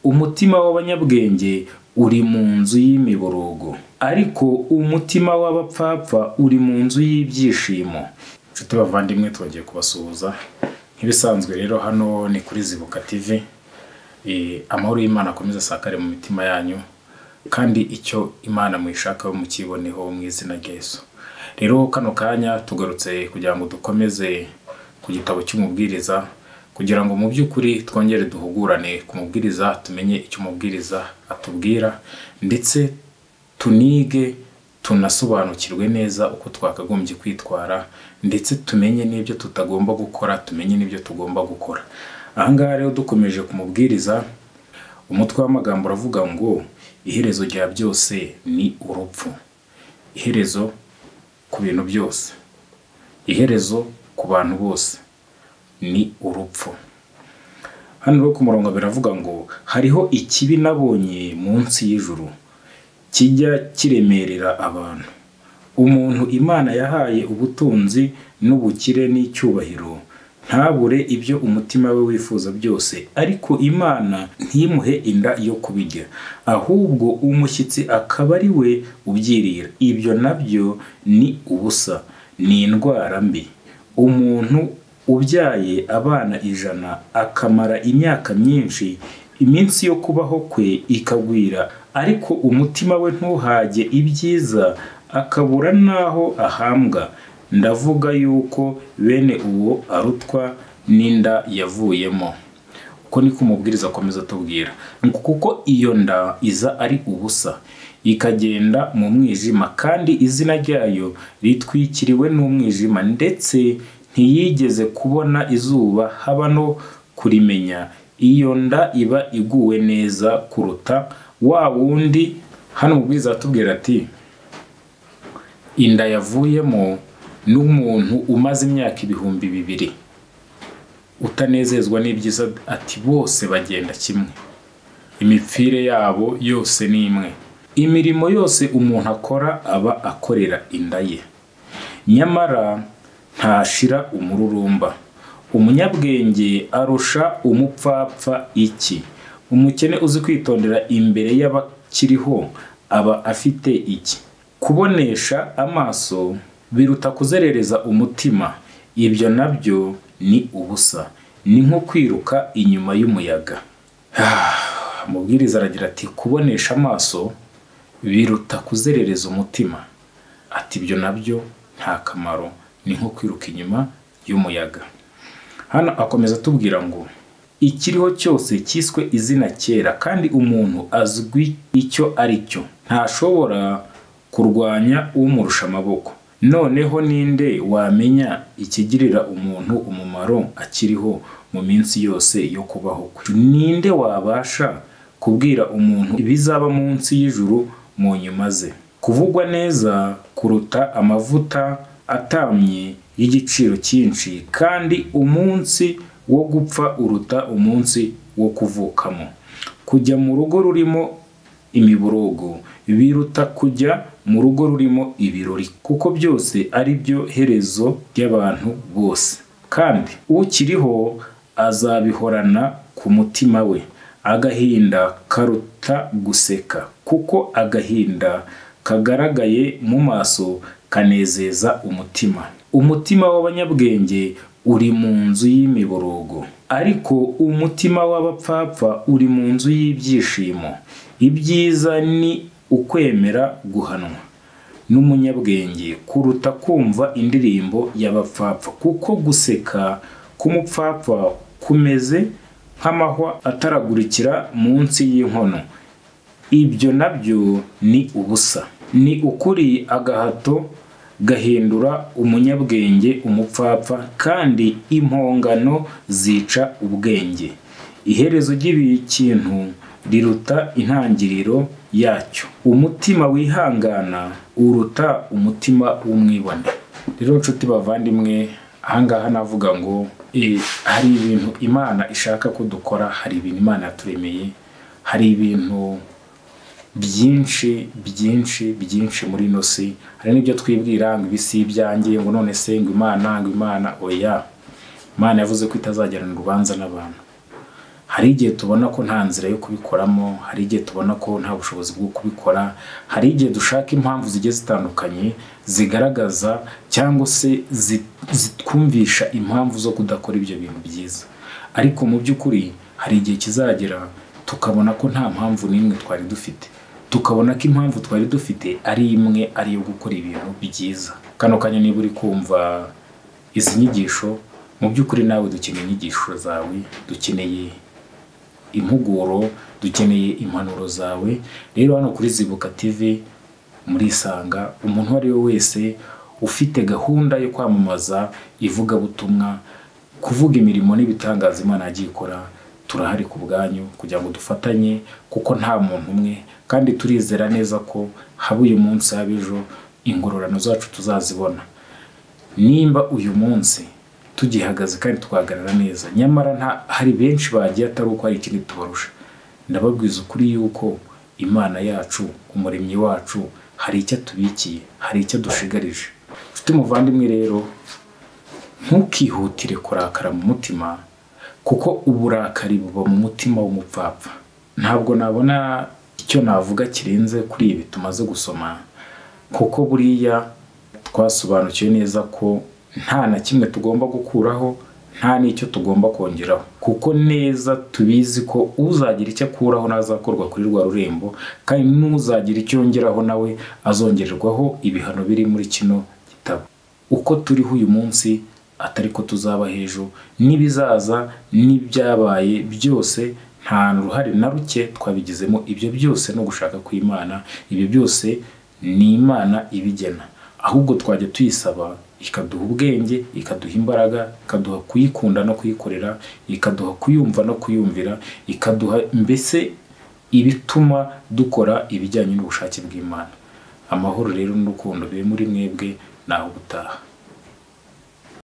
umutima w'abanyabwenge uri mu nzu y'imiborogo, ariko umutima w'abapfapfa uri mu nzu y'ibyishimo. Nshuti bavandimwe, twongeye kubasuhuza nk'ibisanzwe. Rero hano ni kuri Zibuka TV. Amahoro y'Imana akomeza asakare mu mitima yanyu, kandi icyo Imana mwishaka mukiboneho mu izina rya Yesu. Rero kano kanya tugarutse kugira ngo dukomeze ku gitabo cy'umubwiriza, kugira ngo mu by'ukuri twongere duhugurane ku mubwiriza, tumenye icyo umubwiriza atubwira, ndetse tunige tunasobanukirwe neza uko twakagombye kwitwara, ndetse tumenye n'ibyo tutagomba gukora, tumenye n'ibyo tugomba gukora. Ahangaha rero dukomeje kumubwiriza, umutwe w'amagambo uravuga ngo iherezo rya byose ni urupfu. Iherezo ku bintu byose, iherezo ku bantu bose ni urupfu. Hano rero ku murongo biravuga ngo hariho ikibi nabonye munsi y'ijuru kijya kiremerera abantu. Umuntu Imana yahaye ubutunzi n'ubukire n'icyubahiro, ntabure ibyo umutima we wifuza byose, ariko Imana ntimuhe inda yo kubirya, ahubwo umushyitsi akaba ari we ubyirira. Ibyo nabyo ni ubusa, ni indwara mbi. Umuntu ubyaye abana 100 akamara imyaka myinshi, iminsi yo kubaho kwe ikagwira, ariko umutima we ntuhage ibyiza, akabura naho ahambwa. Ndavuga yuko bene uwo arutwa n'inda yavuyemo. Uko niko umubwiriza akomeza atubwira, kuko iyo nda iza ari ubusa, ikagenda mu mwijima, kandi izina ryayo ritwikiriwe n'umwijima, ndetse ntiyigeze kubona izuba haba no kurimenya. Iyo nda iba iguwe neza kuruta wa wundi. Hano umubwiriza atubwira ati inda yavuyemo n'umuntu umaze imyaka 2000 utanezezwa n'ibyiza, ati bose bagenda kimwe, imipfire yabo yose ni imwe. Imirimo yose umuntu akora aba akorera inda ye, nyamara ntashira umururumba. Umunyabwenge arusha umupfapfa iki? Umukene uzi kwitondera imbere y'abakiriho aba afite iki? Kubonesha amaso biruta kuzerereza umutima, ibyo nabyo ni ubusa, ni nko kwiruka inyuma y'umuyaga. Umubwiriza aragira ati kubonesha amaso biruta kuzerereza umutima, ati ibyo nabyo nta kamaro, ni nko kwiruka inyuma y'umuyaga. Hano akomeza atubwira ngo ikiriho cyose cyiswe izina kera, kandi umuntu azwi icyo ari cyo, ntashobora kurwanya umurusha amaboko. Noneho ninde wamenya ikigirira umuntu umumaro akiriho mu minsi yose yo kubaho kwe? Ninde wabasha kubwira umuntu ibizaba munsi y'ijuru mu nyuma ze? Kuvugwa neza kuruta amavuta atamye y'igiciro cyinshi, kandi umunsi wo gupfa uruta umunsi wo kuvukamo. Kujya mu rugo rurimo imiborogo biruta kujya mu rugo rurimo ibirori, kuko byose ari byo herezo ry'abantu bose, kandi ukiriho azabihorana ku mutima we. Agahinda karuta guseka, kuko agahinda kagaragaye mu maso kanezeza umutima. Umutima w'abanyabwenge uri mu nzu y'imiborogo, ariko umutima w'abapfapfa uri mu nzu y'ibyishimo. Ibyiza ni ukwemera guhanwa n'umunyabwenge kuruta kumva indirimbo y'abapfapfa, kuko guseka k'umupfapfa kumeze nk'amahwa ataragurikira munsi y'inkono. Ibyo nabyo ni ubusa. Ni ukuri agahato gahindura umunyabwenge umupfapfa, kandi impongano zica ubwenge. Iherezo ry'ikintu riruta intangiriro yacyo. Umutima wihangana uruta umutima w'umwibone. Rero nshuti bavandimwe, ahangaha navuga ngo hari ibintu Imana ishaka ko dukora, hari ibintu Imana yaturemeye, hari ibintu byinshi muri ino si. Hari n'ibyo twibwira ngo ibisi byanjye, ngo none se ngo Imana oya. Imana yavuze ko itazagirana urubanza n'abantu. hari igihe tubona ko nta nzira yo kubikoramo, hari igihe tubona ko nta bushobozi bwo kubikora, hari igihe dushaka impamvu zigiye zitandukanye zigaragaza cyangwa se zitwumvisha impamvu zo kudakora ibyo bintu byiza. Ariko mu by'ukuri hari igihe kizagera tukabona ko nta mpamvu n'imwe twari dufite, tukabona ko impamvu twari dufite ari imwe, ari iyo gukora ibintu byiza. Kano kanya niba uri kumva izi nyigisho, mu by'ukuri nawe dukeneye inyigisho zawe, dukeneye impuguro, dukeneye impanuro zawe. Rero hano kuri Zibuka TV murisanga umuntu uwo ari we wese ufite gahunda yo kwamamaza ivugabutumwa, kuvuga imirimo n'ibitangaza Imana yagiye ikora. Turahari ku bwanyu kugira ngo dufatanye, kuko nta muntu umwe, kandi turizera neza ko haba uyu munsi haba ejo ingororano zacu tuzazibona. Nimba uyu munsi tugihagaze kandi twahagarara neza, nyamara hari benshi bagiye atari uko hari ikindi tubarusha, ndababwiza ukuri yuko Imana yacu, umuremyi wacu, hari icyo atubikiye, hari icyo dushigarije. Ufite umuvandimwe rero, ntukihutire kurakara mu mutima, kuko uburakari buba mu mutima w'umupfapfa. Ntabwo nabona icyo navuga kirenze kuri ibi tumaze gusoma, kuko buriya twasobanukiwe neza ko nta na kimwe tugomba gukuraho, nta n'icyo tugomba kongeraho, kuko neza tubizi ko uzagira icyo akuraho nazakorwa kuri rwa rurembo, kandi n'uzagira icyo yongeraho nawe azongererwaho ibihano biri muri kino gitabo. Uko turiho uyu munsi atari ko tuzaba ejo, n'ibizaza n'ibyabaye byose nta ruhare na ruke twabigizemo. Ibyo byose no gushaka kw'Imana, ibyo byose ni Imana ibigena, ahubwo twajya tuyisaba ikaduha ubwenge, ikaduha imbaraga, ikaduha kuyikunda no kuyikorera, ikaduha kuyumva no kuyumvira, ikaduha mbese ibituma dukora ibijyanye n'ubushake bw'Imana. Amahoro rero n'urukundo bibe muri mwebwe, naho ubutaha.